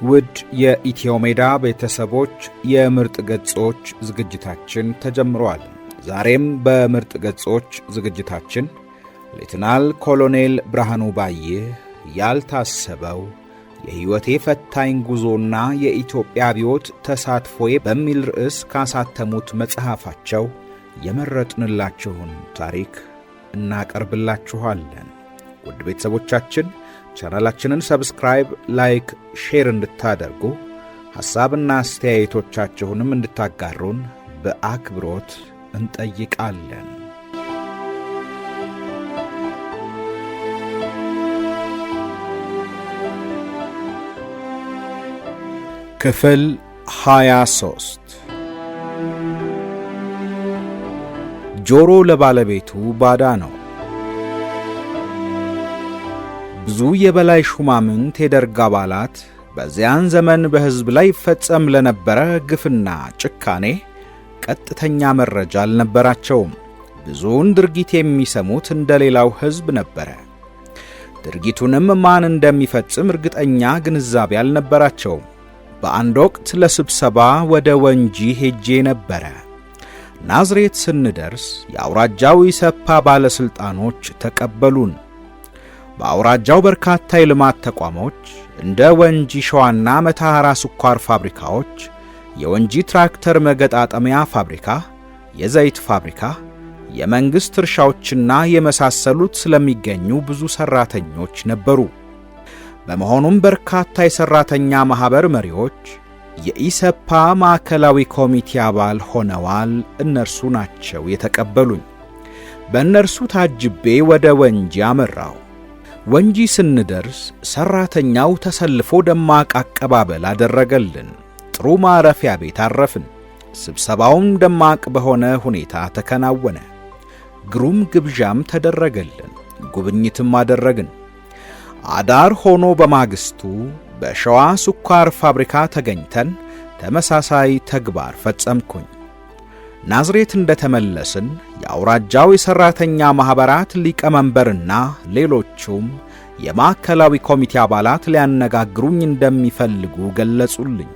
ውድ የኢትዮ ሜዳ ቤተሰቦች የምርጥ ገጾች ዝግጅታችን ተጀምሯል። ዛሬም በምርጥ ገጾች ዝግጅታችን ሌተናል ኮሎኔል ብርሃኑ ባይህ ያልታሰበው የሕይወቴ ፈታኝ ጉዞና የኢትዮጵያ አብዮት ተሳትፎዬ በሚል ርዕስ ካሳተሙት መጽሐፋቸው የመረጥንላችሁን ታሪክ እናቀርብላችኋለን። ውድ ቤተሰቦቻችን ቻናላችንን ሰብስክራይብ፣ ላይክ፣ ሼር እንድታደርጉ ሐሳብና አስተያየቶቻችሁንም እንድታጋሩን በአክብሮት እንጠይቃለን። ክፍል 23 ጆሮ ለባለቤቱ ባዳ ነው። ብዙ የበላይ ሹማምንት የደርግ አባላት በዚያን ዘመን በሕዝብ ላይ ይፈጸም ለነበረ ግፍና ጭካኔ ቀጥተኛ መረጃ አልነበራቸውም። ብዙውን ድርጊት የሚሰሙት እንደሌላው ሕዝብ ነበረ። ድርጊቱንም ማን እንደሚፈጽም እርግጠኛ ግንዛቤ አልነበራቸውም። በአንድ ወቅት ለስብሰባ ወደ ወንጂ ሄጄ ነበረ። ናዝሬት ስንደርስ የአውራጃው ኢሰፓ ባለሥልጣኖች ተቀበሉን። በአውራጃው በርካታ የልማት ተቋሞች እንደ ወንጂ ሸዋና መተሐራ ስኳር ፋብሪካዎች፣ የወንጂ ትራክተር መገጣጠሚያ ፋብሪካ፣ የዘይት ፋብሪካ፣ የመንግሥት እርሻዎችና የመሳሰሉት ስለሚገኙ ብዙ ሠራተኞች ነበሩ። በመሆኑም በርካታ የሠራተኛ ማኅበር መሪዎች የኢሰፓ ማዕከላዊ ኮሚቴ አባል ሆነዋል። እነርሱ ናቸው የተቀበሉኝ። በእነርሱ ታጅቤ ወደ ወንጂ አመራው። ወንጂ ስንደርስ ሠራተኛው ተሰልፎ ደማቅ አቀባበል አደረገልን። ጥሩ ማረፊያ ቤት አረፍን። ስብሰባውም ደማቅ በሆነ ሁኔታ ተከናወነ። ግሩም ግብዣም ተደረገልን። ጉብኝትም አደረግን። አዳር ሆኖ በማግስቱ በሸዋ ስኳር ፋብሪካ ተገኝተን ተመሳሳይ ተግባር ፈጸምኩኝ። ናዝሬት እንደተመለስን የአውራጃው የሠራተኛ ማኅበራት ሊቀመንበርና ሌሎቹም የማዕከላዊ ኮሚቴ አባላት ሊያነጋግሩኝ እንደሚፈልጉ ገለጹልኝ።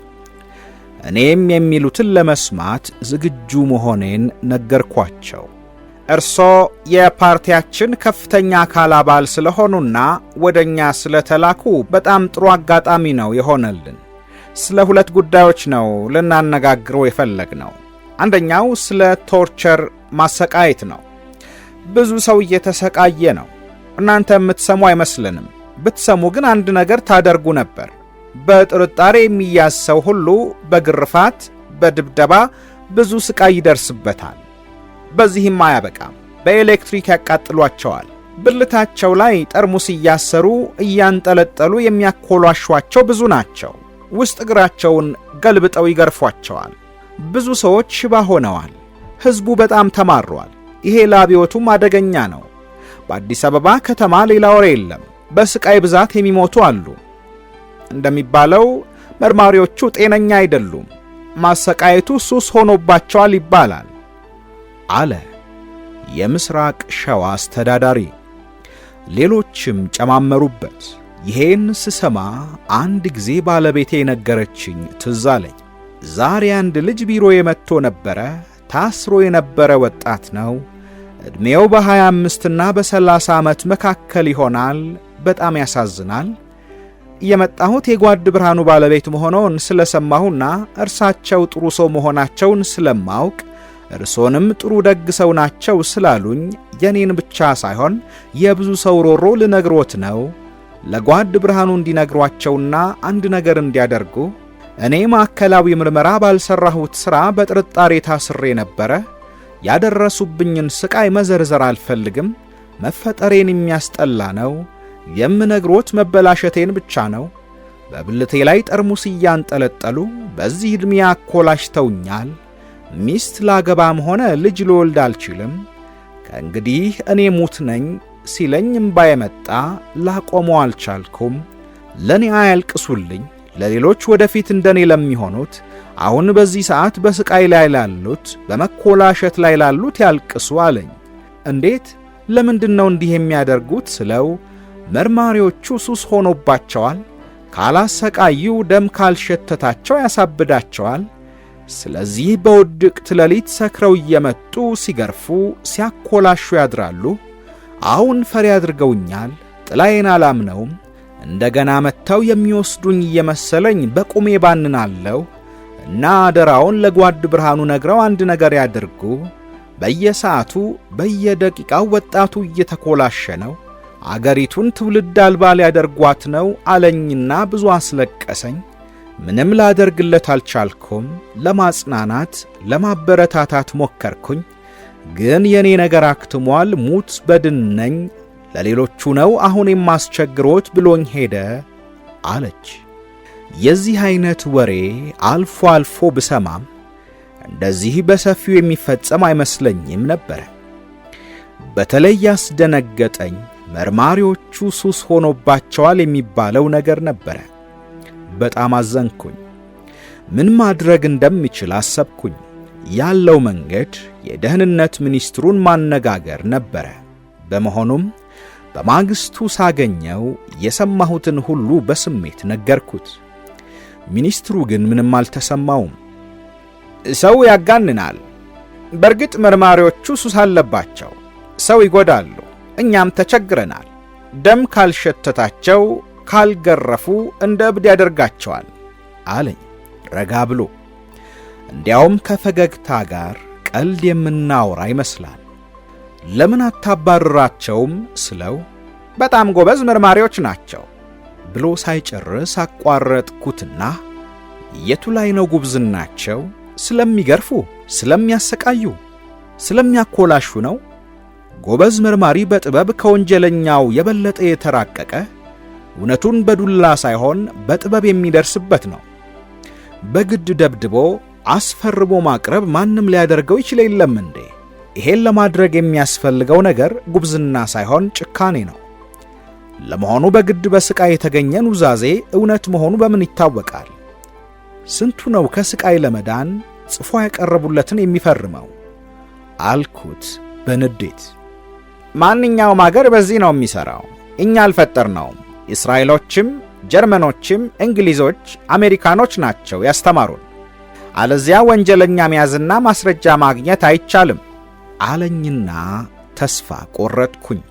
እኔም የሚሉትን ለመስማት ዝግጁ መሆኔን ነገርኳቸው። እርሶ የፓርቲያችን ከፍተኛ አካል አባል ስለሆኑና ወደኛ ስለተላኩ በጣም ጥሩ አጋጣሚ ነው የሆነልን። ስለ ሁለት ጉዳዮች ነው ልናነጋግረው የፈለግነው። አንደኛው ስለ ቶርቸር ማሰቃየት ነው። ብዙ ሰው እየተሰቃየ ነው። እናንተ የምትሰሙ አይመስልንም። ብትሰሙ ግን አንድ ነገር ታደርጉ ነበር። በጥርጣሬ የሚያዝ ሰው ሁሉ በግርፋት፣ በድብደባ ብዙ ስቃይ ይደርስበታል። በዚህም አያበቃም። በኤሌክትሪክ ያቃጥሏቸዋል። ብልታቸው ላይ ጠርሙስ እያሰሩ እያንጠለጠሉ የሚያኮሏሿቸው ብዙ ናቸው። ውስጥ እግራቸውን ገልብጠው ይገርፏቸዋል። ብዙ ሰዎች ሽባ ሆነዋል። ሕዝቡ በጣም ተማሯል። ይሄ ለአብዮቱም አደገኛ ነው። በአዲስ አበባ ከተማ ሌላ ወሬ የለም። በስቃይ ብዛት የሚሞቱ አሉ። እንደሚባለው መርማሪዎቹ ጤነኛ አይደሉም። ማሰቃየቱ ሱስ ሆኖባቸዋል ይባላል አለ የምስራቅ ሸዋ አስተዳዳሪ። ሌሎችም ጨማመሩበት። ይሄን ስሰማ አንድ ጊዜ ባለቤቴ የነገረችኝ ትዝ አለኝ። ዛሬ አንድ ልጅ ቢሮ የመጥቶ ነበረ። ታስሮ የነበረ ወጣት ነው። ዕድሜው በ25 እና በ30 ዓመት መካከል ይሆናል። በጣም ያሳዝናል። የመጣሁት የጓድ ብርሃኑ ባለቤት መሆኑን ስለሰማሁና እርሳቸው ጥሩ ሰው መሆናቸውን ስለማውቅ እርሶንም ጥሩ ደግ ሰው ናቸው ስላሉኝ የኔን ብቻ ሳይሆን የብዙ ሰው ሮሮ ልነግሮት ነው። ለጓድ ብርሃኑ እንዲነግሯቸውና አንድ ነገር እንዲያደርጉ። እኔ ማዕከላዊ ምርመራ ባልሰራሁት ሥራ በጥርጣሬ ታስሬ ነበረ። ያደረሱብኝን ስቃይ መዘርዘር አልፈልግም። መፈጠሬን የሚያስጠላ ነው። የምነግሮት መበላሸቴን ብቻ ነው። በብልቴ ላይ ጠርሙስ እያንጠለጠሉ በዚህ ዕድሜ አኮላሽተውኛል። ሚስት ላገባም ሆነ ልጅ ልወልድ አልችልም። ከእንግዲህ እኔ ሙት ነኝ ሲለኝ እምባዬ መጣ። ላቆመው አልቻልኩም። ለእኔ አያልቅሱልኝ። ለሌሎች ወደፊት እንደኔ ለሚሆኑት አሁን በዚህ ሰዓት በስቃይ ላይ ላሉት፣ በመኮላሸት ላይ ላሉት ያልቅሱ አለኝ። እንዴት? ለምንድነው እንዲህ የሚያደርጉት ስለው መርማሪዎቹ ሱስ ሆኖባቸዋል። ካላሰቃዩ ደም ካልሸተታቸው ያሳብዳቸዋል። ስለዚህ በውድቅት ሌሊት ሰክረው እየመጡ ሲገርፉ ሲያኮላሹ ያድራሉ። አሁን ፈሪ አድርገውኛል። ጥላዬን አላምነውም። እንደገና መጥተው የሚወስዱኝ እየመሰለኝ በቁሜ ባንናለሁ እና አደራውን ለጓድ ብርሃኑ ነግረው አንድ ነገር ያድርጉ። በየሰዓቱ በየደቂቃው ወጣቱ እየተኮላሸ ነው። አገሪቱን ትውልድ አልባ ሊያደርጓት ነው አለኝና ብዙ አስለቀሰኝ። ምንም ላደርግለት አልቻልኩም። ለማጽናናት ለማበረታታት ሞከርኩኝ። ግን የኔ ነገር አክትሟል። ሙት በድን ነኝ። ለሌሎቹ ነው አሁን የማስቸግሮት ብሎኝ ሄደ አለች። የዚህ አይነት ወሬ አልፎ አልፎ ብሰማም እንደዚህ በሰፊው የሚፈጸም አይመስለኝም ነበር። በተለይ ያስደነገጠኝ መርማሪዎቹ ሱስ ሆኖባቸዋል የሚባለው ነገር ነበር። በጣም አዘንኩኝ። ምን ማድረግ እንደምችል አሰብኩኝ። ያለው መንገድ የደህንነት ሚኒስትሩን ማነጋገር ነበር። በመሆኑም በማግስቱ ሳገኘው የሰማሁትን ሁሉ በስሜት ነገርኩት። ሚኒስትሩ ግን ምንም አልተሰማውም። ሰው ያጋንናል። በርግጥ መርማሪዎቹ ሱስ አለባቸው። ሰው ይጎዳሉ። እኛም ተቸግረናል። ደም ካልሸተታቸው ካልገረፉ እንደ እብድ ያደርጋቸዋል አለኝ ረጋ ብሎ። እንዲያውም ከፈገግታ ጋር ቀልድ የምናወራ ይመስላል። ለምን አታባርራቸውም ስለው በጣም ጎበዝ መርማሪዎች ናቸው ብሎ ሳይጨርስ አቋረጥኩትና የቱ ላይ ነው ጉብዝናቸው? ስለሚገርፉ፣ ስለሚያሰቃዩ፣ ስለሚያኮላሹ ነው? ጎበዝ መርማሪ በጥበብ ከወንጀለኛው የበለጠ የተራቀቀ እውነቱን በዱላ ሳይሆን በጥበብ የሚደርስበት ነው። በግድ ደብድቦ አስፈርቦ ማቅረብ ማንም ሊያደርገው ይችል የለም እንዴ? ይሄን ለማድረግ የሚያስፈልገው ነገር ጉብዝና ሳይሆን ጭካኔ ነው። ለመሆኑ በግድ በስቃይ የተገኘ ኑዛዜ እውነት መሆኑ በምን ይታወቃል? ስንቱ ነው ከስቃይ ለመዳን ጽፎ ያቀረቡለትን የሚፈርመው? አልኩት በንዴት። ማንኛውም አገር በዚህ ነው የሚሰራው። እኛ አልፈጠርነውም። እስራኤሎችም፣ ጀርመኖችም፣ እንግሊዞች፣ አሜሪካኖች ናቸው ያስተማሩን። አለዚያ ወንጀለኛ መያዝና ማስረጃ ማግኘት አይቻልም አለኝና ተስፋ ቆረጥኩኝ።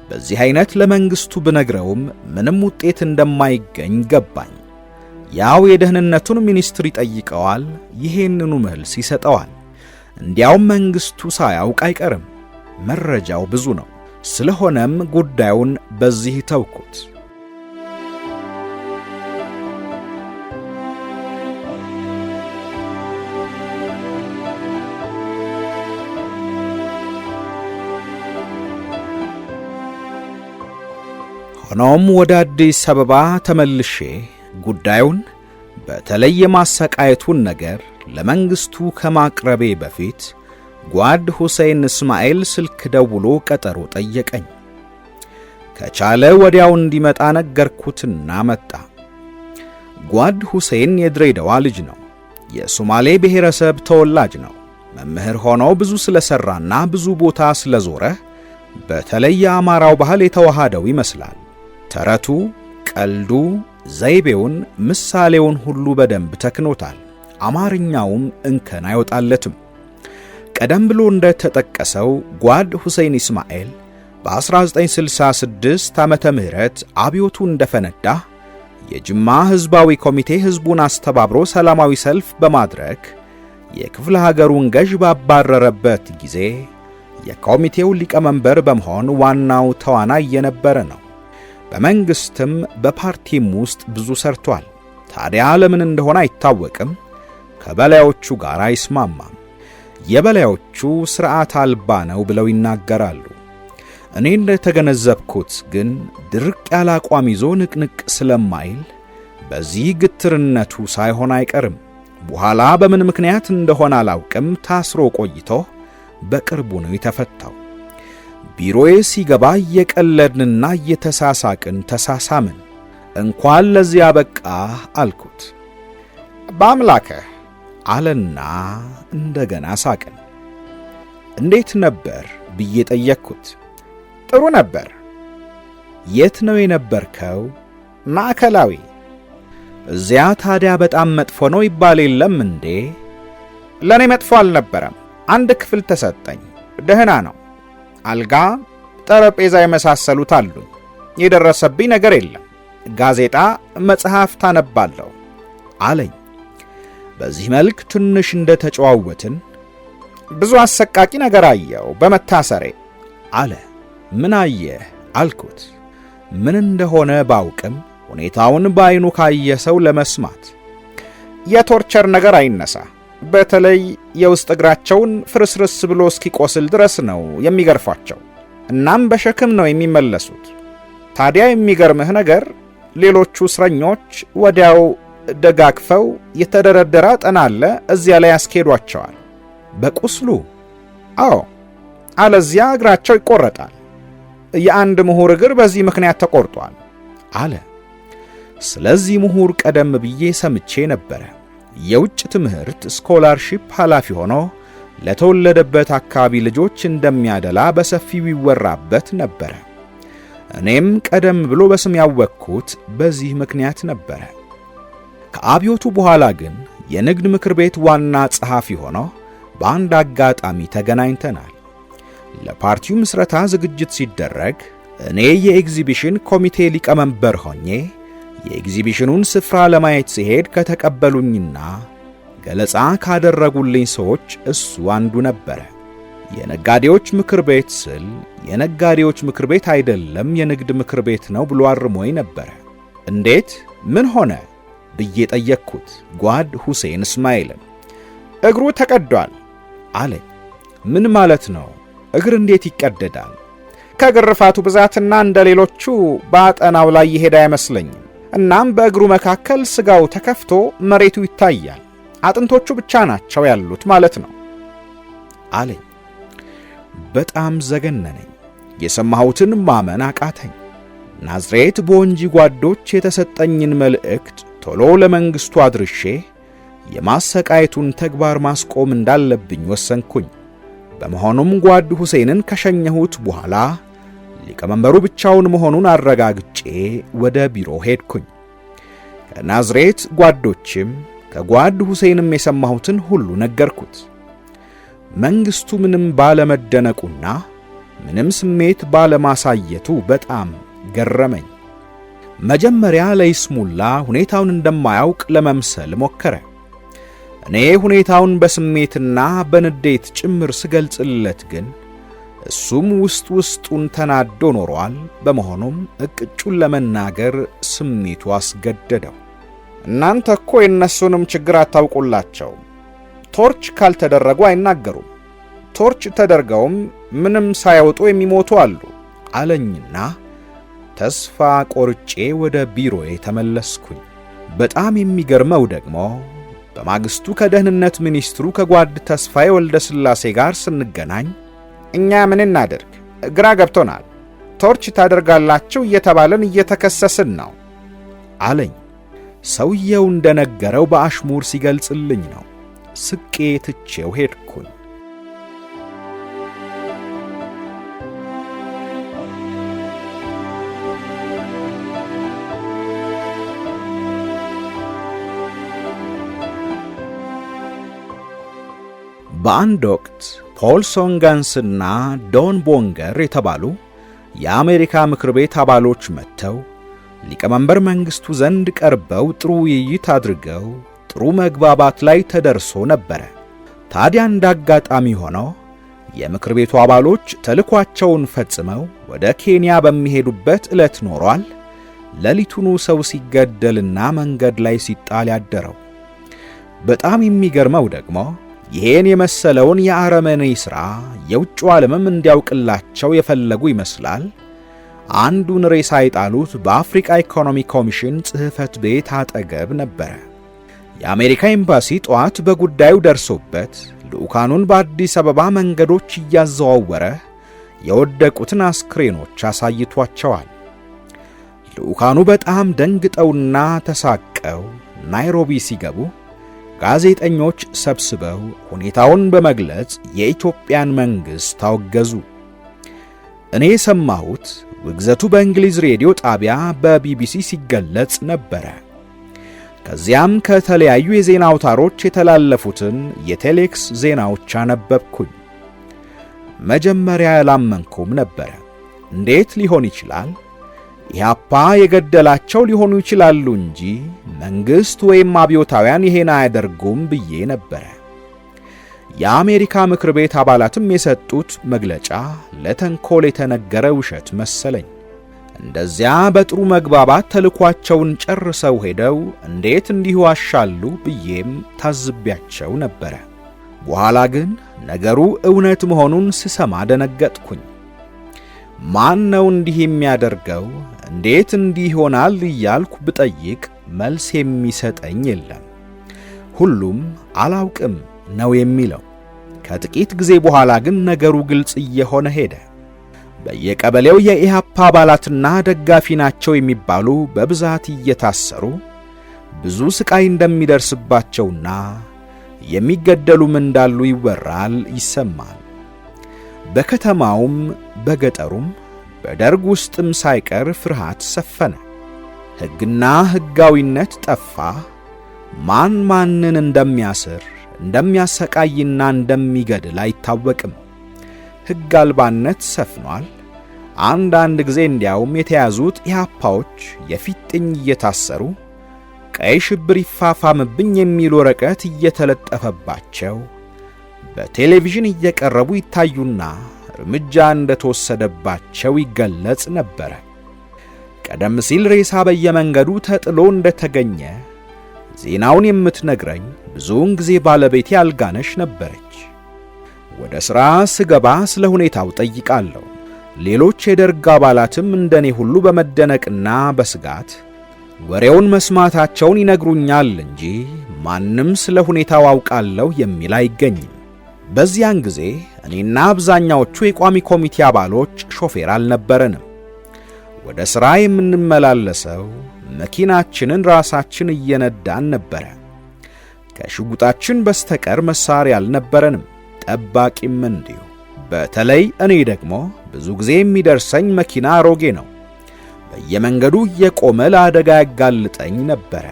በዚህ አይነት ለመንግስቱ ብነግረውም ምንም ውጤት እንደማይገኝ ገባኝ። ያው የደህንነቱን ሚኒስትር ይጠይቀዋል፣ ይሄንኑ መልስ ይሰጠዋል። እንዲያውም መንግስቱ ሳያውቅ አይቀርም። መረጃው ብዙ ነው። ስለሆነም ጉዳዩን በዚህ ተውኩት። ሆኖም ወደ አዲስ አበባ ተመልሼ ጉዳዩን በተለይ የማሰቃየቱን ነገር ለመንግስቱ ከማቅረቤ በፊት ጓድ ሁሴን እስማኤል ስልክ ደውሎ ቀጠሮ ጠየቀኝ። ከቻለ ወዲያው እንዲመጣ ነገርኩትና መጣ። ጓድ ሁሴን የድሬዳዋ ልጅ ነው። የሶማሌ ብሔረሰብ ተወላጅ ነው። መምህር ሆኖ ብዙ ስለሰራና ብዙ ቦታ ስለዞረ በተለይ የአማራው ባህል የተዋሃደው ይመስላል። ተረቱ፣ ቀልዱ፣ ዘይቤውን፣ ምሳሌውን ሁሉ በደንብ ተክኖታል። አማርኛውም እንከን አይወጣለትም። ቀደም ብሎ እንደተጠቀሰው ጓድ ሁሴን እስማኤል በ1966 ዓመተ ምህረት አብዮቱ እንደፈነዳ የጅማ ሕዝባዊ ኮሚቴ ሕዝቡን አስተባብሮ ሰላማዊ ሰልፍ በማድረግ የክፍለ ሀገሩን ገዥ ባባረረበት ጊዜ የኮሚቴው ሊቀመንበር በመሆን ዋናው ተዋናይ የነበረ ነው። በመንግስትም በፓርቲም ውስጥ ብዙ ሰርቷል። ታዲያ ለምን እንደሆነ አይታወቅም። ከበላዮቹ ጋር አይስማማም። የበላዮቹ ሥርዓት አልባ ነው ብለው ይናገራሉ። እኔ እንደተገነዘብኩት ግን ድርቅ ያለ አቋም ይዞ ንቅንቅ ስለማይል በዚህ ግትርነቱ ሳይሆን አይቀርም። በኋላ በምን ምክንያት እንደሆነ አላውቅም ታስሮ ቆይቶ በቅርቡ ነው የተፈታው። ቢሮዬ ሲገባ እየቀለድንና እየተሳሳቅን ተሳሳምን። እንኳን ለዚያ በቃ አልኩት። በአምላክህ አለና እንደገና ሳቅን። እንዴት ነበር ብዬ ጠየቅኩት። ጥሩ ነበር። የት ነው የነበርከው? ማዕከላዊ። እዚያ ታዲያ በጣም መጥፎ ነው ይባል የለም እንዴ? ለኔ መጥፎ አልነበረም። አንድ ክፍል ተሰጠኝ። ደህና ነው። አልጋ፣ ጠረጴዛ የመሳሰሉት አሉኝ። የደረሰብኝ ነገር የለም። ጋዜጣ፣ መጽሐፍ ታነባለሁ አለኝ። በዚህ መልክ ትንሽ እንደተጨዋወትን ብዙ አሰቃቂ ነገር አየው በመታሰሬ አለ። ምን አየህ አልኩት። ምን እንደሆነ ባውቅም ሁኔታውን በአይኑ ካየ ሰው ለመስማት። የቶርቸር ነገር አይነሳ። በተለይ የውስጥ እግራቸውን ፍርስርስ ብሎ እስኪቆስል ድረስ ነው የሚገርፏቸው። እናም በሸክም ነው የሚመለሱት። ታዲያ የሚገርምህ ነገር ሌሎቹ እስረኞች ወዲያው ደጋግፈው የተደረደረ አጠና አለ እዚያ ላይ ያስኬዷቸዋል። በቁስሉ? አዎ። አለዚያ እግራቸው ይቆረጣል። የአንድ ምሁር እግር በዚህ ምክንያት ተቆርጧል አለ። ስለዚህ ምሁር ቀደም ብዬ ሰምቼ ነበረ። የውጭ ትምህርት ስኮላርሺፕ ኃላፊ ሆኖ ለተወለደበት አካባቢ ልጆች እንደሚያደላ በሰፊው ይወራበት ነበረ። እኔም ቀደም ብሎ በስም ያወቅኩት በዚህ ምክንያት ነበረ። ከአብዮቱ በኋላ ግን የንግድ ምክር ቤት ዋና ጸሐፊ ሆኖ በአንድ አጋጣሚ ተገናኝተናል። ለፓርቲው ምስረታ ዝግጅት ሲደረግ እኔ የኤግዚቢሽን ኮሚቴ ሊቀመንበር ሆኜ የኤግዚቢሽኑን ስፍራ ለማየት ሲሄድ ከተቀበሉኝና ገለጻ ካደረጉልኝ ሰዎች እሱ አንዱ ነበረ። የነጋዴዎች ምክር ቤት ስል የነጋዴዎች ምክር ቤት አይደለም የንግድ ምክር ቤት ነው ብሎ አርሞኝ ነበረ። እንዴት? ምን ሆነ ብዬ ጠየቅኩት ጓድ ሁሴን እስማኤልን። እግሩ ተቀዷል አለኝ። ምን ማለት ነው? እግር እንዴት ይቀደዳል? ከግርፋቱ ብዛትና እንደ ሌሎቹ በአጠናው ላይ ይሄድ አይመስለኝም። እናም በእግሩ መካከል ስጋው ተከፍቶ መሬቱ ይታያል። አጥንቶቹ ብቻ ናቸው ያሉት ማለት ነው አለኝ። በጣም ዘገነነኝ። የሰማሁትን ማመን አቃተኝ። ናዝሬት በወንጂ ጓዶች የተሰጠኝን መልእክት ቶሎ ለመንግስቱ አድርሼ የማሰቃየቱን ተግባር ማስቆም እንዳለብኝ ወሰንኩኝ። በመሆኑም ጓድ ሁሴንን ከሸኘሁት በኋላ ሊቀመንበሩ ብቻውን መሆኑን አረጋግጬ ወደ ቢሮ ሄድኩኝ። ከናዝሬት ጓዶችም ከጓድ ሁሴንም የሰማሁትን ሁሉ ነገርኩት። መንግስቱ ምንም ባለመደነቁና ምንም ስሜት ባለማሳየቱ በጣም ገረመኝ። መጀመሪያ ለይስሙላ ሁኔታውን እንደማያውቅ ለመምሰል ሞከረ። እኔ ሁኔታውን በስሜትና በንዴት ጭምር ስገልጽለት ግን እሱም ውስጡን ተናዶ ኖሯል። በመሆኑም እቅጩን ለመናገር ስሜቱ አስገደደው። እናንተ እኮ የነሱንም ችግር አታውቁላቸው። ቶርች ካልተደረጉ አይናገሩም። ቶርች ተደርገውም ምንም ሳያወጡ የሚሞቱ አሉ አለኝና ተስፋ ቆርጬ ወደ ቢሮዬ ተመለስኩኝ። በጣም የሚገርመው ደግሞ በማግስቱ ከደህንነት ሚኒስትሩ ከጓድ ተስፋዬ ወልደ ስላሴ ጋር ስንገናኝ እኛ ምን እናድርግ? ግራ ገብቶናል። ቶርች ታደርጋላችሁ እየተባለን እየተከሰስን ነው አለኝ። ሰውየው እንደነገረው በአሽሙር ሲገልጽልኝ ነው። ስቄ ትቼው ሄድኩኝ። በአንድ ወቅት ፖል ሶንጋንስና ዶን ቦንገር የተባሉ የአሜሪካ ምክር ቤት አባሎች መጥተው ሊቀመንበር መንግስቱ ዘንድ ቀርበው ጥሩ ውይይት አድርገው ጥሩ መግባባት ላይ ተደርሶ ነበረ። ታዲያ እንዳጋጣሚ ሆኖ የምክር ቤቱ አባሎች ተልኳቸውን ፈጽመው ወደ ኬንያ በሚሄዱበት ዕለት ኖሯል ሌሊቱኑ ሰው ሲገደልና መንገድ ላይ ሲጣል ያደረው። በጣም የሚገርመው ደግሞ ይሄን የመሰለውን የአረመኔ ሥራ የውጭው ዓለምም እንዲያውቅላቸው የፈለጉ ይመስላል። አንዱን ሬሳ የጣሉት በአፍሪካ ኢኮኖሚ ኮሚሽን ጽሕፈት ቤት አጠገብ ነበረ። የአሜሪካ ኤምባሲ ጠዋት በጉዳዩ ደርሶበት ልዑካኑን በአዲስ አበባ መንገዶች እያዘዋወረ የወደቁትን አስክሬኖች አሳይቷቸዋል። ልዑካኑ በጣም ደንግጠውና ተሳቀው ናይሮቢ ሲገቡ ጋዜጠኞች ሰብስበው ሁኔታውን በመግለጽ የኢትዮጵያን መንግሥት አወገዙ። እኔ የሰማሁት ውግዘቱ በእንግሊዝ ሬዲዮ ጣቢያ በቢቢሲ ሲገለጽ ነበረ። ከዚያም ከተለያዩ የዜና አውታሮች የተላለፉትን የቴሌክስ ዜናዎች አነበብኩኝ። መጀመሪያ ያላመንኩም ነበር። እንዴት ሊሆን ይችላል? ኢህአፓ የገደላቸው ሊሆኑ ይችላሉ እንጂ መንግስት ወይም አብዮታውያን ይሄን አያደርጉም ብዬ ነበር። የአሜሪካ ምክር ቤት አባላትም የሰጡት መግለጫ ለተንኮል የተነገረ ውሸት መሰለኝ። እንደዚያ በጥሩ መግባባት ተልኳቸውን ጨርሰው ሄደው እንዴት እንዲሁ አሻሉ ብዬም ታዝቢያቸው ነበር። በኋላ ግን ነገሩ እውነት መሆኑን ስሰማ ደነገጥኩኝ። ማን ነው እንዲህ የሚያደርገው? እንዴት እንዲህ ይሆናል እያልኩ ብጠይቅ መልስ የሚሰጠኝ የለም። ሁሉም አላውቅም ነው የሚለው። ከጥቂት ጊዜ በኋላ ግን ነገሩ ግልጽ እየሆነ ሄደ። በየቀበሌው የኢህአፓ አባላትና ደጋፊ ናቸው የሚባሉ በብዛት እየታሰሩ ብዙ ስቃይ እንደሚደርስባቸውና የሚገደሉም እንዳሉ ይወራል፣ ይሰማል። በከተማውም በገጠሩም በደርግ ውስጥም ሳይቀር ፍርሃት ሰፈነ። ሕግና ሕጋዊነት ጠፋ። ማን ማንን እንደሚያስር እንደሚያሰቃይና እንደሚገድል አይታወቅም። ሕግ አልባነት ሰፍኗል። አንዳንድ ጊዜ እንዲያውም የተያዙት ኢህአፓዎች የፊጥኝ እየታሰሩ ቀይ ሽብር ይፋፋምብኝ የሚል ወረቀት እየተለጠፈባቸው በቴሌቪዥን እየቀረቡ ይታዩና እርምጃ እንደተወሰደባቸው ይገለጽ ነበር። ቀደም ሲል ሬሳ በየመንገዱ ተጥሎ እንደተገኘ ዜናውን የምትነግረኝ ብዙውን ጊዜ ባለቤቴ አልጋነሽ ነበረች። ወደ ሥራ ስገባ ስለ ሁኔታው ጠይቃለሁ። ሌሎች የደርግ አባላትም እንደኔ ሁሉ በመደነቅና በስጋት ወሬውን መስማታቸውን ይነግሩኛል እንጂ ማንም ስለ ሁኔታው አውቃለሁ የሚል አይገኝም። በዚያን ጊዜ እኔና አብዛኛዎቹ የቋሚ ኮሚቴ አባሎች ሾፌር አልነበረንም። ወደ ሥራ የምንመላለሰው መኪናችንን ራሳችን እየነዳን ነበረ። ከሽጉጣችን በስተቀር መሳሪያ አልነበረንም፣ ጠባቂም እንዲሁ። በተለይ እኔ ደግሞ ብዙ ጊዜ የሚደርሰኝ መኪና አሮጌ ነው። በየመንገዱ እየቆመ ለአደጋ ያጋልጠኝ ነበረ።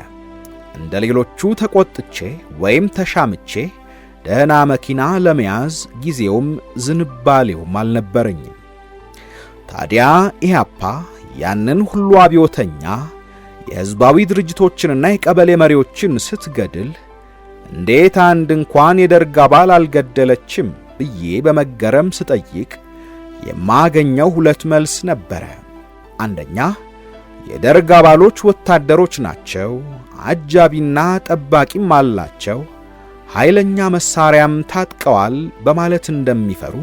እንደ ሌሎቹ ተቆጥቼ ወይም ተሻምቼ ደህና መኪና ለመያዝ ጊዜውም ዝንባሌውም አልነበረኝም። ታዲያ ኢህአፓ ያንን ሁሉ አብዮተኛ የሕዝባዊ ድርጅቶችንና የቀበሌ መሪዎችን ስትገድል እንዴት አንድ እንኳን የደርግ አባል አልገደለችም ብዬ በመገረም ስጠይቅ የማገኘው ሁለት መልስ ነበረ። አንደኛ፣ የደርግ አባሎች ወታደሮች ናቸው፣ አጃቢና ጠባቂም አላቸው፣ ኃይለኛ መሳሪያም ታጥቀዋል በማለት እንደሚፈሩ።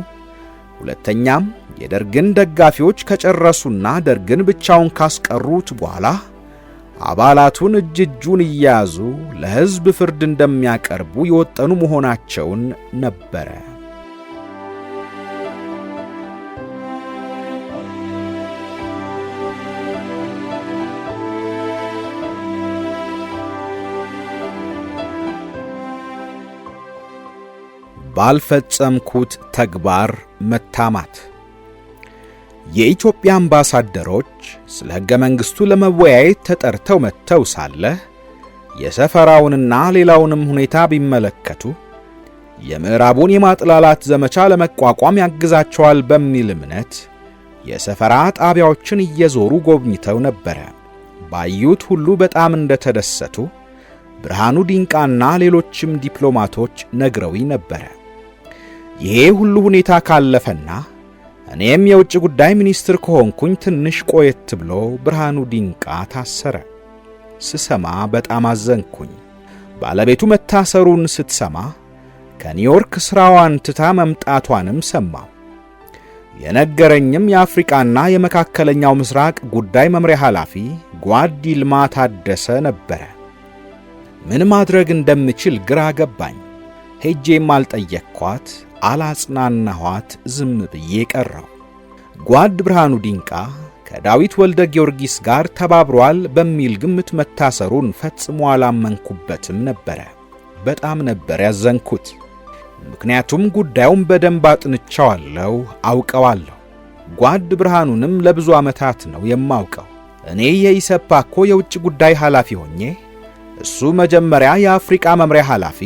ሁለተኛም፣ የደርግን ደጋፊዎች ከጨረሱና ደርግን ብቻውን ካስቀሩት በኋላ አባላቱን እጁን እያያዙ ለሕዝብ ፍርድ እንደሚያቀርቡ የወጠኑ መሆናቸውን ነበረ። ባልፈጸምኩት ተግባር መታማት። የኢትዮጵያ አምባሳደሮች ስለ ሕገ መንግሥቱ ለመወያየት ተጠርተው መጥተው ሳለ የሰፈራውንና ሌላውንም ሁኔታ ቢመለከቱ የምዕራቡን የማጥላላት ዘመቻ ለመቋቋም ያግዛቸዋል በሚል እምነት የሰፈራ ጣቢያዎችን እየዞሩ ጎብኝተው ነበረ። ባዩት ሁሉ በጣም እንደተደሰቱ ብርሃኑ ዲንቃና ሌሎችም ዲፕሎማቶች ነግረውኝ ነበረ። ይሄ ሁሉ ሁኔታ ካለፈና እኔም የውጭ ጉዳይ ሚኒስትር ከሆንኩኝ ትንሽ ቆየት ብሎ ብርሃኑ ዲንቃ ታሰረ። ስሰማ በጣም አዘንኩኝ። ባለቤቱ መታሰሩን ስትሰማ ከኒውዮርክ ስራዋን ትታ መምጣቷንም ሰማሁ። የነገረኝም የአፍሪካና የመካከለኛው ምስራቅ ጉዳይ መምሪያ ኃላፊ ጓድ ይልማ ታደሰ ነበረ። ምን ማድረግ እንደምችል ግራ ገባኝ። ሄጄም አልጠየቅኳት፣ አላጽናናኋት፣ ዝም ብዬ ቀረው። ጓድ ብርሃኑ ዲንቃ ከዳዊት ወልደ ጊዮርጊስ ጋር ተባብሯል በሚል ግምት መታሰሩን ፈጽሞ አላመንኩበትም ነበረ። በጣም ነበር ያዘንኩት። ምክንያቱም ጉዳዩን በደንብ አጥንቻለሁ፣ አውቀዋለሁ። ጓድ ብርሃኑንም ለብዙ ዓመታት ነው የማውቀው። እኔ የኢሰፓኮ የውጭ ጉዳይ ኃላፊ ሆኜ እሱ መጀመሪያ የአፍሪካ መምሪያ ኃላፊ፣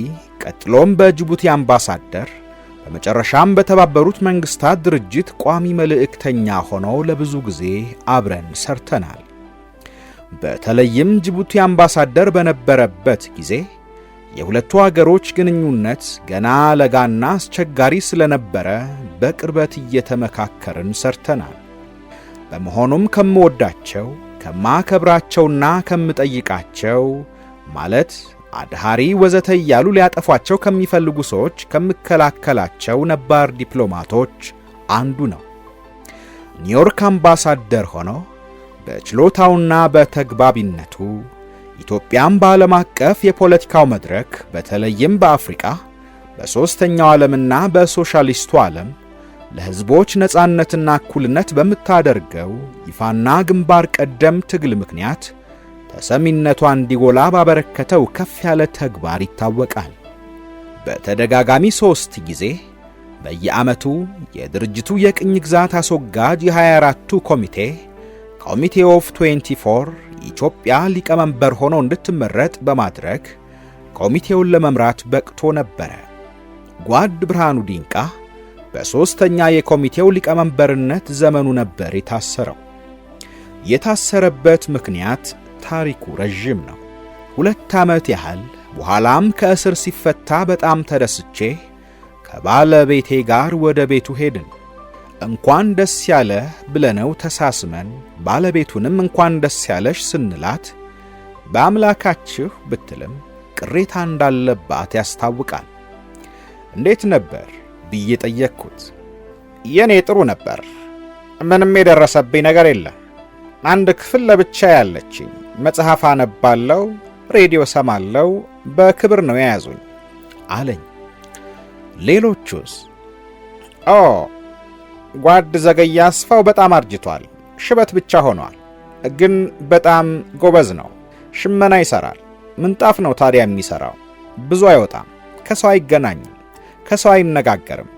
ቀጥሎም በጅቡቲ አምባሳደር፣ በመጨረሻም በተባበሩት መንግስታት ድርጅት ቋሚ መልእክተኛ ሆኖ ለብዙ ጊዜ አብረን ሰርተናል። በተለይም ጅቡቲ አምባሳደር በነበረበት ጊዜ የሁለቱ አገሮች ግንኙነት ገና ለጋና አስቸጋሪ ስለነበረ በቅርበት እየተመካከርን ሰርተናል። በመሆኑም ከምወዳቸው ከማከብራቸውና ከምጠይቃቸው ማለት አድሃሪ ወዘተ እያሉ ሊያጠፏቸው ከሚፈልጉ ሰዎች ከምከላከላቸው ነባር ዲፕሎማቶች አንዱ ነው። ኒውዮርክ አምባሳደር ሆኖ በችሎታውና በተግባቢነቱ ኢትዮጵያም በዓለም አቀፍ የፖለቲካው መድረክ በተለይም በአፍሪካ በሦስተኛው ዓለምና በሶሻሊስቱ ዓለም ለሕዝቦች ነጻነትና እኩልነት በምታደርገው ይፋና ግንባር ቀደም ትግል ምክንያት ተሰሚነቷ እንዲጎላ ባበረከተው ከፍ ያለ ተግባር ይታወቃል። በተደጋጋሚ 3 ጊዜ በየዓመቱ የድርጅቱ የቅኝ ግዛት አስወጋጅ የ24ቱ ኮሚቴ ኦፍ 24 ኢትዮጵያ ሊቀመንበር ሆኖ እንድትመረጥ በማድረግ ኮሚቴውን ለመምራት በቅቶ ነበረ። ጓድ ብርሃኑ ዲንቃ በሦስተኛ የኮሚቴው ሊቀመንበርነት ዘመኑ ነበር የታሰረው። የታሰረበት ምክንያት ታሪኩ ረዥም ነው። 2 ዓመት ያህል በኋላም ከእስር ሲፈታ በጣም ተደስቼ ከባለቤቴ ጋር ወደ ቤቱ ሄድን። እንኳን ደስ ያለ ብለነው ተሳስመን ባለቤቱንም እንኳን ደስ ያለሽ ስንላት በአምላካችሁ ብትልም ቅሬታ እንዳለባት ያስታውቃል። እንዴት ነበር ብዬ ጠየቅኩት። የኔ ጥሩ ነበር፣ ምንም የደረሰብኝ ነገር የለም። አንድ ክፍል ለብቻ ያለችኝ፣ መጽሐፍ አነባለሁ፣ ሬዲዮ ሰማለሁ፣ በክብር ነው የያዙኝ አለኝ። ሌሎቹስ? ጓድ ዘገየ አስፋው በጣም አርጅቷል፣ ሽበት ብቻ ሆኗል። ግን በጣም ጎበዝ ነው። ሽመና ይሰራል። ምንጣፍ ነው ታዲያ የሚሰራው። ብዙ አይወጣም፣ ከሰው አይገናኝም፣ ከሰው አይነጋገርም።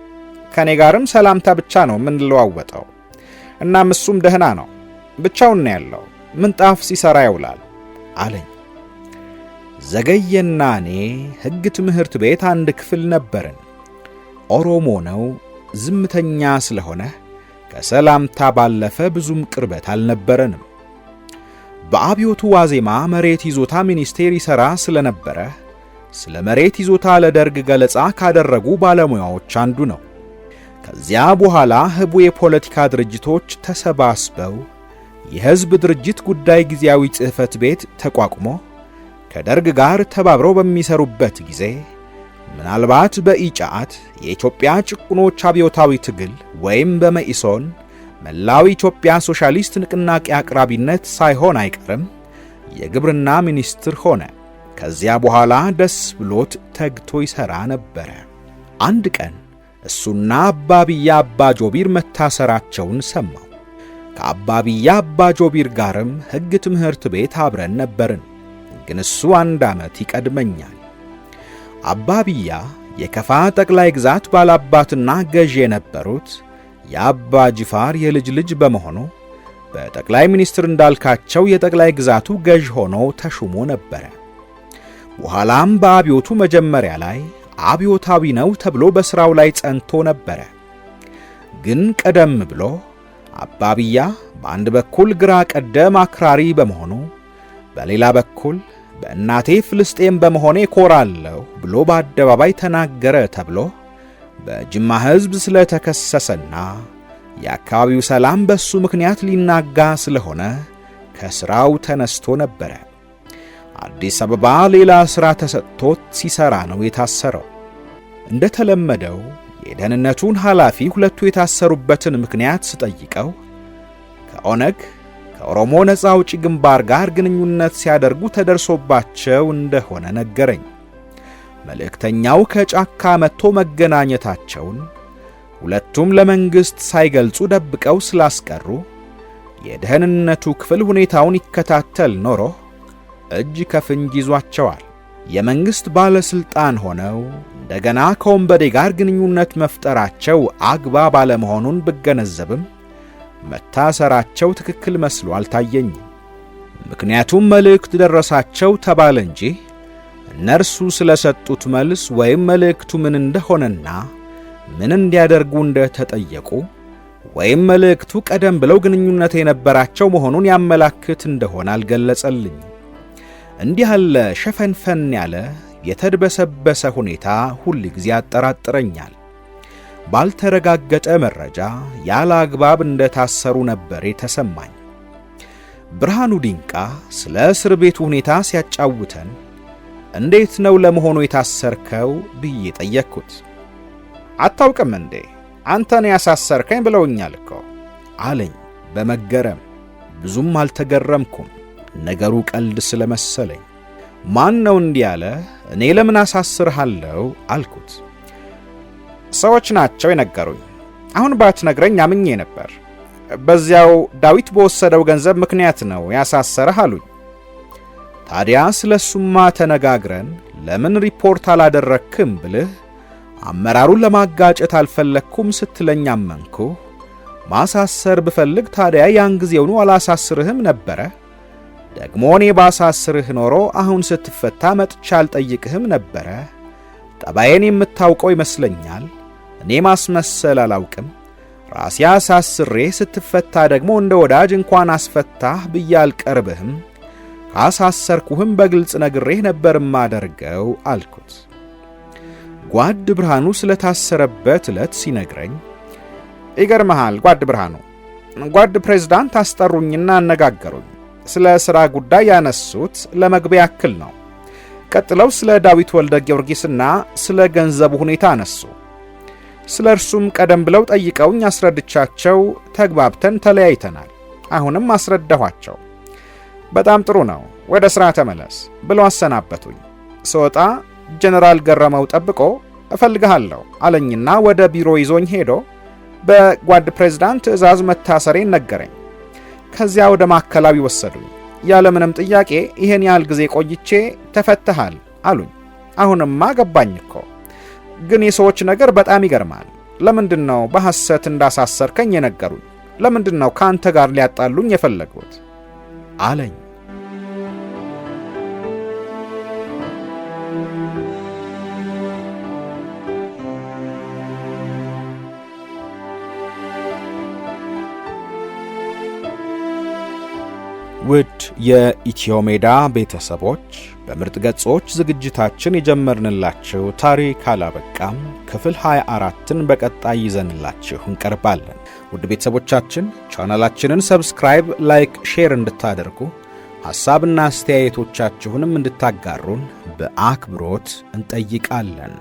ከኔ ጋርም ሰላምታ ብቻ ነው የምንለዋወጠው። እናም እሱም ደህና ነው፣ ብቻውን ነው ያለው፣ ምንጣፍ ሲሰራ ይውላል አለኝ። ዘገየና እኔ ሕግ ትምህርት ቤት አንድ ክፍል ነበርን። ኦሮሞ ነው፣ ዝምተኛ ስለሆነ ከሰላምታ ባለፈ ብዙም ቅርበት አልነበረንም። በአብዮቱ ዋዜማ መሬት ይዞታ ሚኒስቴር ይሠራ ስለነበረ ስለ መሬት ይዞታ ለደርግ ገለጻ ካደረጉ ባለሙያዎች አንዱ ነው። ከዚያ በኋላ ህቡ የፖለቲካ ድርጅቶች ተሰባስበው የሕዝብ ድርጅት ጉዳይ ጊዜያዊ ጽሕፈት ቤት ተቋቁሞ ከደርግ ጋር ተባብረው በሚሰሩበት ጊዜ ምናልባት በኢጫት የኢትዮጵያ ጭቁኖች አብዮታዊ ትግል ወይም በመኢሶን መላው ኢትዮጵያ ሶሻሊስት ንቅናቄ አቅራቢነት ሳይሆን አይቀርም የግብርና ሚኒስትር ሆነ። ከዚያ በኋላ ደስ ብሎት ተግቶ ይሠራ ነበረ። አንድ ቀን እሱና አባብያ አባጆቢር መታሰራቸውን ሰማው። ከአባብያ አባጆቢር ጋርም ሕግ ትምህርት ቤት አብረን ነበርን። ግን እሱ 1 ዓመት ይቀድመኛል። አባብያ የከፋ ጠቅላይ ግዛት ባላባትና ገዥ የነበሩት የአባ ጅፋር የልጅ ልጅ በመሆኑ በጠቅላይ ሚኒስትር እንዳልካቸው የጠቅላይ ግዛቱ ገዥ ሆኖ ተሹሞ ነበረ። በኋላም በአብዮቱ መጀመሪያ ላይ አብዮታዊ ነው ተብሎ በሥራው ላይ ጸንቶ ነበረ። ግን ቀደም ብሎ አባብያ በአንድ በኩል ግራ ቀደም አክራሪ በመሆኑ በሌላ በኩል በእናቴ ፍልስጤም በመሆኔ ኮራለሁ ብሎ በአደባባይ ተናገረ ተብሎ በጅማ ሕዝብ ስለተከሰሰና የአካባቢው ሰላም በሱ ምክንያት ሊናጋ ስለሆነ ከሥራው ተነስቶ ነበረ። አዲስ አበባ ሌላ ሥራ ተሰጥቶት ሲሠራ ነው የታሰረው። እንደተለመደው የደህንነቱን ኃላፊ ሁለቱ የታሰሩበትን ምክንያት ስጠይቀው ከኦነግ ከኦሮሞ ነፃ አውጪ ግንባር ጋር ግንኙነት ሲያደርጉ ተደርሶባቸው እንደሆነ ነገረኝ። መልእክተኛው ከጫካ መጥቶ መገናኘታቸውን ሁለቱም ለመንግሥት ሳይገልጹ ደብቀው ስላስቀሩ የደህንነቱ ክፍል ሁኔታውን ይከታተል ኖሮ እጅ ከፍንጅ ይዟቸዋል። የመንግሥት ባለሥልጣን ሆነው እንደገና ከወንበዴ ጋር ግንኙነት መፍጠራቸው አግባብ አለመሆኑን ብገነዘብም መታሰራቸው ትክክል መስሎ አልታየኝም። ምክንያቱም መልእክት ደረሳቸው ተባለ እንጂ እነርሱ ስለሰጡት መልስ ወይም መልእክቱ ምን እንደሆነና ምን እንዲያደርጉ እንደተጠየቁ ወይም መልእክቱ ቀደም ብለው ግንኙነት የነበራቸው መሆኑን ያመላክት እንደሆነ አልገለጸልኝም። እንዲህ ያለ ሸፈንፈን ያለ የተድበሰበሰ ሁኔታ ሁል ጊዜ ያጠራጥረኛል። ባልተረጋገጠ መረጃ ያለ አግባብ እንደታሰሩ ነበር የተሰማኝ። ብርሃኑ ዲንቃ ስለ እስር ቤቱ ሁኔታ ሲያጫውተን እንዴት ነው ለመሆኑ የታሰርከው ብዬ ጠየቅኩት። አታውቅም እንዴ አንተን ያሳሰርከኝ ብለውኛል እኮ አለኝ በመገረም። ብዙም አልተገረምኩም፣ ነገሩ ቀልድ ስለመሰለኝ። ማን ነው እንዲህ ያለ? እኔ ለምን አሳስርሃለሁ አልኩት። ሰዎች ናቸው የነገሩኝ። አሁን ባትነግረኝ አምኜ ነበር። በዚያው ዳዊት በወሰደው ገንዘብ ምክንያት ነው ያሳሰረህ አሉኝ። ታዲያ ስለሱማ ተነጋግረን ለምን ሪፖርት አላደረክም ብልህ አመራሩን ለማጋጨት አልፈለኩም ስትለኝ አመንኩህ። ማሳሰር ብፈልግ ታዲያ ያን ጊዜውኑ አላሳስርህም ነበረ። ደግሞ እኔ ባሳስርህ ኖሮ አሁን ስትፈታ መጥቻ አልጠይቅህም ነበረ። ጠባዬን የምታውቀው ይመስለኛል። እኔ ማስመሰል አላውቅም። ራሴ አሳስሬ ስትፈታ ደግሞ እንደ ወዳጅ እንኳን አስፈታህ ብዬ አልቀርብህም። ካሳሰርኩህም በግልጽ ነግሬህ ነበር ማደርገው አልኩት። ጓድ ብርሃኑ ስለታሰረበት ዕለት ሲነግረኝ ይገርምሃል ጓድ ብርሃኑ፣ ጓድ ፕሬዝዳንት አስጠሩኝና አነጋገሩኝ። ስለ ሥራ ጉዳይ ያነሱት ለመግቢያ ያክል ነው። ቀጥለው ስለ ዳዊት ወልደ ጊዮርጊስና ስለ ገንዘቡ ሁኔታ አነሱ። ስለ እርሱም ቀደም ብለው ጠይቀውኝ አስረድቻቸው ተግባብተን ተለያይተናል። አሁንም አስረዳኋቸው። በጣም ጥሩ ነው፣ ወደ ሥራ ተመለስ ብለው አሰናበቱኝ። ስወጣ ጀነራል ገረመው ጠብቆ እፈልግሃለሁ አለኝና ወደ ቢሮ ይዞኝ ሄዶ በጓድ ፕሬዝዳንት ትዕዛዝ መታሰሬን ነገረኝ። ከዚያ ወደ ማዕከላዊ ወሰዱኝ። ያለምንም ጥያቄ ይሄን ያህል ጊዜ ቆይቼ ተፈተሃል አሉኝ። አሁንማ ገባኝ እኮ። ግን የሰዎች ነገር በጣም ይገርማል። ለምንድነው በሐሰት እንዳሳሰርከኝ የነገሩኝ? ለምንድነው ካንተ ጋር ሊያጣሉኝ የፈለጉት አለኝ። ውድ የኢትዮሜዳ ቤተሰቦች በምርጥ ገጾች ዝግጅታችን የጀመርንላችሁ ታሪክ አላበቃም። ክፍል 24ን በቀጣይ ይዘንላችሁ እንቀርባለን። ውድ ቤተሰቦቻችን ቻናላችንን ሰብስክራይብ፣ ላይክ፣ ሼር እንድታደርጉ ሐሳብና አስተያየቶቻችሁንም እንድታጋሩን በአክብሮት እንጠይቃለን።